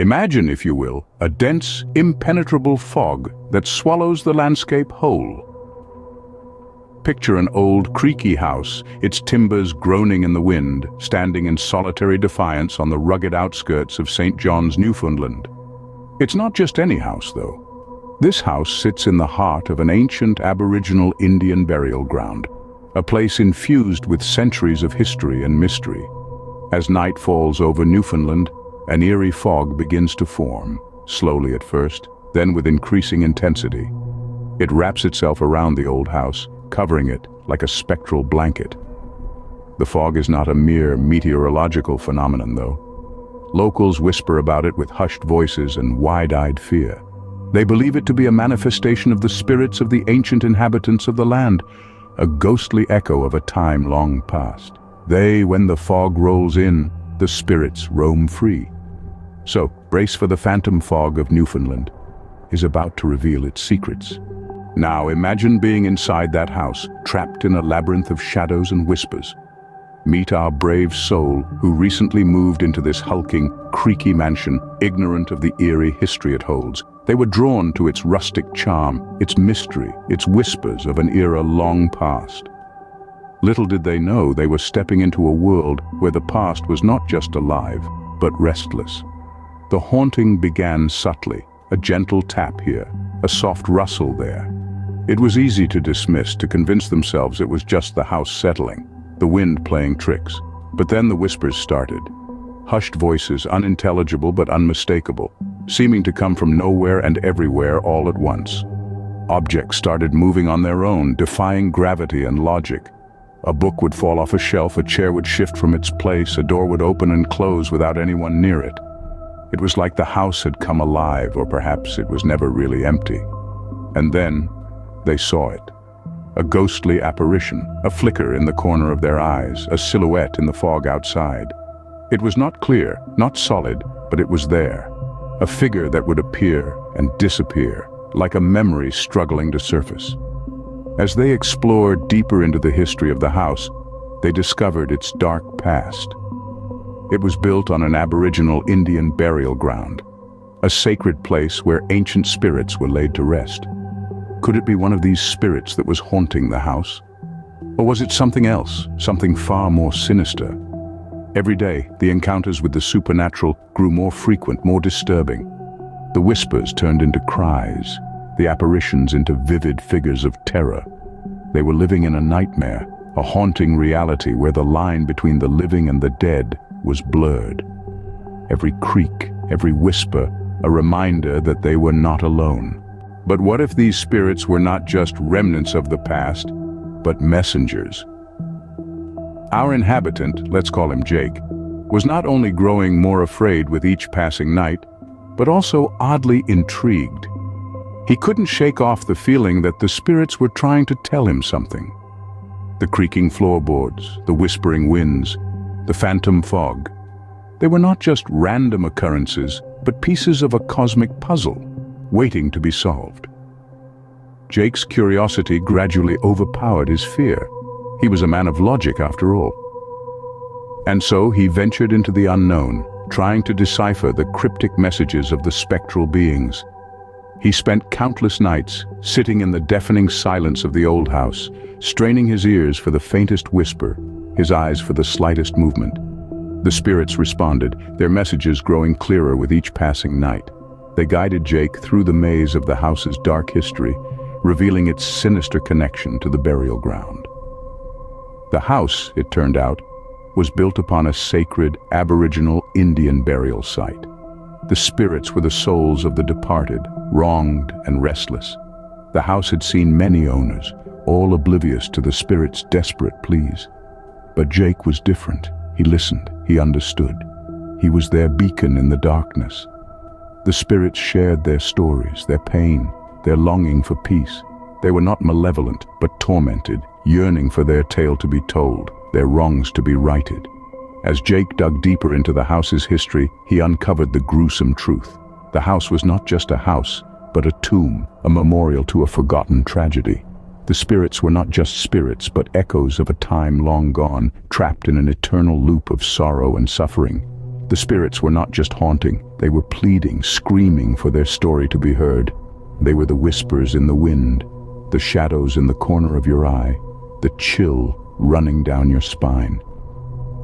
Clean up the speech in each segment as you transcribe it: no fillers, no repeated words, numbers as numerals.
Imagine, if you will, a dense, impenetrable fog that swallows the landscape whole. Picture an old, creaky house, its timbers groaning in the wind, standing in solitary defiance on the rugged outskirts of St. John's, Newfoundland. It's not just any house, though. This house sits in the heart of an ancient aboriginal Indian burial ground, a place infused with centuries of history and mystery. As night falls over Newfoundland, an eerie fog begins to form, slowly at first, then with increasing intensity. It wraps itself around the old house, covering it like a spectral blanket. The fog is not a mere meteorological phenomenon, though. Locals whisper about it with hushed voices and wide-eyed fear. They believe it to be a manifestation of the spirits of the ancient inhabitants of the land, a ghostly echo of a time long past. When the fog rolls in, the spirits roam free. So, brace for the phantom fog of Newfoundland is about to reveal its secrets. Now imagine being inside that house, trapped in a labyrinth of shadows and whispers. Meet our brave soul who recently moved into this hulking, creaky mansion, ignorant of the eerie history it holds. They were drawn to its rustic charm, its mystery, its whispers of an era long past. Little did they know they were stepping into a world where the past was not just alive, but restless. The haunting began subtly, a gentle tap here, a soft rustle there. It was easy to dismiss, to convince themselves it was just the house settling, the wind playing tricks. But then the whispers started. Hushed voices, unintelligible but unmistakable, seeming to come from nowhere and everywhere all at once. Objects started moving on their own, defying gravity and logic. A book would fall off a shelf, a chair would shift from its place, a door would open and close without anyone near it. It was like the house had come alive, or perhaps it was never really empty. And then they saw it. A ghostly apparition, a flicker in the corner of their eyes, a silhouette in the fog outside. It was not clear, not solid, but it was there. A figure that would appear and disappear, like a memory struggling to surface. As they explored deeper into the history of the house, they discovered its dark past. It was built on an aboriginal Indian burial ground, a sacred place where ancient spirits were laid to rest. Could it be one of these spirits that was haunting the house? Or was it something else, something far more sinister? Every day, the encounters with the supernatural grew more frequent, more disturbing. The whispers turned into cries, the apparitions into vivid figures of terror. They were living in a nightmare, a haunting reality where the line between the living and the dead was blurred. Every creak, every whisper, a reminder that they were not alone. But what if these spirits were not just remnants of the past, but messengers? Our inhabitant, let's call him Jake, was not only growing more afraid with each passing night, but also oddly intrigued. He couldn't shake off the feeling that the spirits were trying to tell him something. The creaking floorboards, the whispering winds, the phantom fog. They were not just random occurrences, but pieces of a cosmic puzzle, waiting to be solved. Jake's curiosity gradually overpowered his fear. He was a man of logic after all. And so he ventured into the unknown, trying to decipher the cryptic messages of the spectral beings. He spent countless nights sitting in the deafening silence of the old house, straining his ears for the faintest whisper, his eyes for the slightest movement. The spirits responded, their messages growing clearer with each passing night. They guided Jake through the maze of the house's dark history, revealing its sinister connection to the burial ground. The house, it turned out, was built upon a sacred aboriginal Indian burial site. The spirits were the souls of the departed, wronged and restless. The house had seen many owners, all oblivious to the spirits' desperate pleas. But Jake was different. He listened, he understood. He was their beacon in the darkness. The spirits shared their stories, their pain, their longing for peace. They were not malevolent, but tormented, yearning for their tale to be told, their wrongs to be righted. As Jake dug deeper into the house's history, he uncovered the gruesome truth. The house was not just a house, but a tomb, a memorial to a forgotten tragedy. The spirits were not just spirits, but echoes of a time long gone, trapped in an eternal loop of sorrow and suffering. The spirits were not just haunting, They were pleading, screaming for their story to be heard. They were the whispers in the wind, the shadows in the corner of your eye, the chill running down your spine.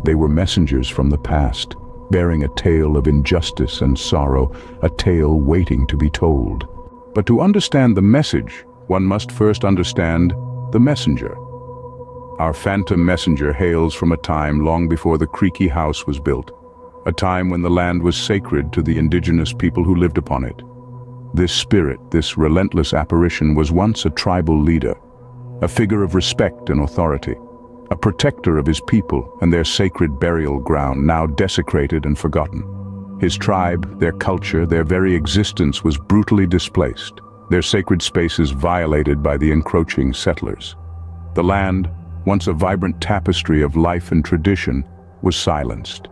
They were messengers from the past, bearing a tale of injustice and sorrow, a tale waiting to be told. But to understand the message, one must first understand the messenger. Our phantom messenger hails from a time long before the creaky house was built, a time when the land was sacred to the indigenous people who lived upon it. This spirit, this relentless apparition, was once a tribal leader, a figure of respect and authority, a protector of his people and their sacred burial ground, now desecrated and forgotten. His tribe, their culture, their very existence was brutally displaced, their sacred spaces violated by the encroaching settlers. The land, once a vibrant tapestry of life and tradition, was silenced.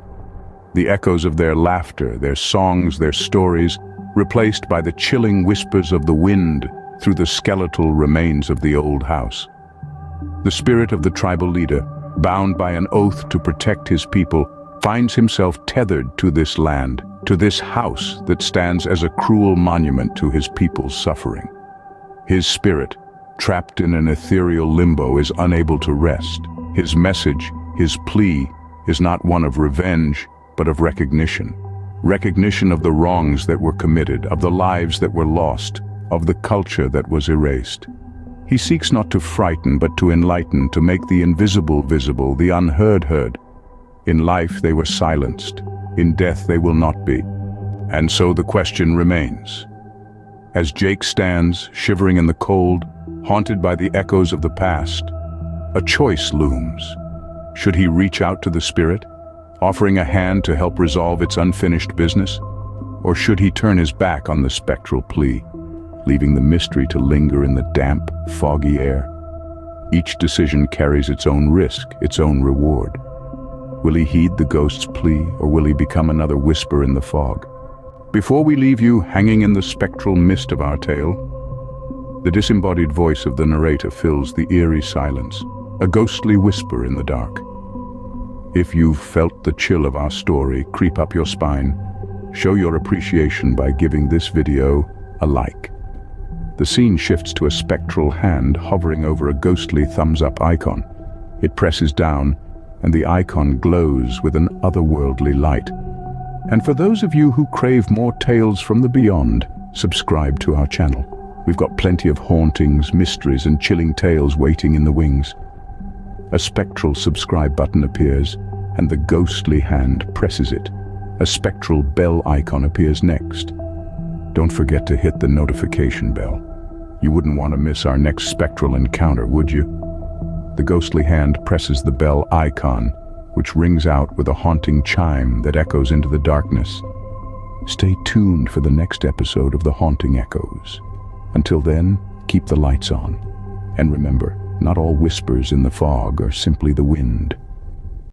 The echoes of their laughter, their songs, their stories, replaced by the chilling whispers of the wind through the skeletal remains of the old house. The spirit of the tribal leader, bound by an oath to protect his people, finds himself tethered to this land, to this house that stands as a cruel monument to his people's suffering. His spirit, trapped in an ethereal limbo, is unable to rest. His message, his plea, is not one of revenge, but of recognition. Recognition of the wrongs that were committed, of the lives that were lost, of the culture that was erased. He seeks not to frighten, but to enlighten, to make the invisible visible, the unheard heard. In life they were silenced, in death they will not be. And so the question remains. As Jake stands, shivering in the cold, haunted by the echoes of the past, a choice looms. Should he reach out to the spirit, offering a hand to help resolve its unfinished business? Or should he turn his back on the spectral plea, leaving the mystery to linger in the damp, foggy air? Each decision carries its own risk, its own reward. Will he heed the ghost's plea, or will he become another whisper in the fog? Before we leave you hanging in the spectral mist of our tale, the disembodied voice of the narrator fills the eerie silence, a ghostly whisper in the dark. If you've felt the chill of our story creep up your spine, show your appreciation by giving this video a like. The scene shifts to a spectral hand hovering over a ghostly thumbs-up icon. It presses down, and the icon glows with an otherworldly light. And for those of you who crave more tales from the beyond, subscribe to our channel. We've got plenty of hauntings, mysteries, and chilling tales waiting in the wings. A spectral subscribe button appears, and the ghostly hand presses it. A spectral bell icon appears next. Don't forget to hit the notification bell. You wouldn't want to miss our next spectral encounter, would you? The ghostly hand presses the bell icon, which rings out with a haunting chime that echoes into the darkness. Stay tuned for the next episode of The Haunting Echoes. Until then, keep the lights on. And remember, not all whispers in the fog are simply the wind.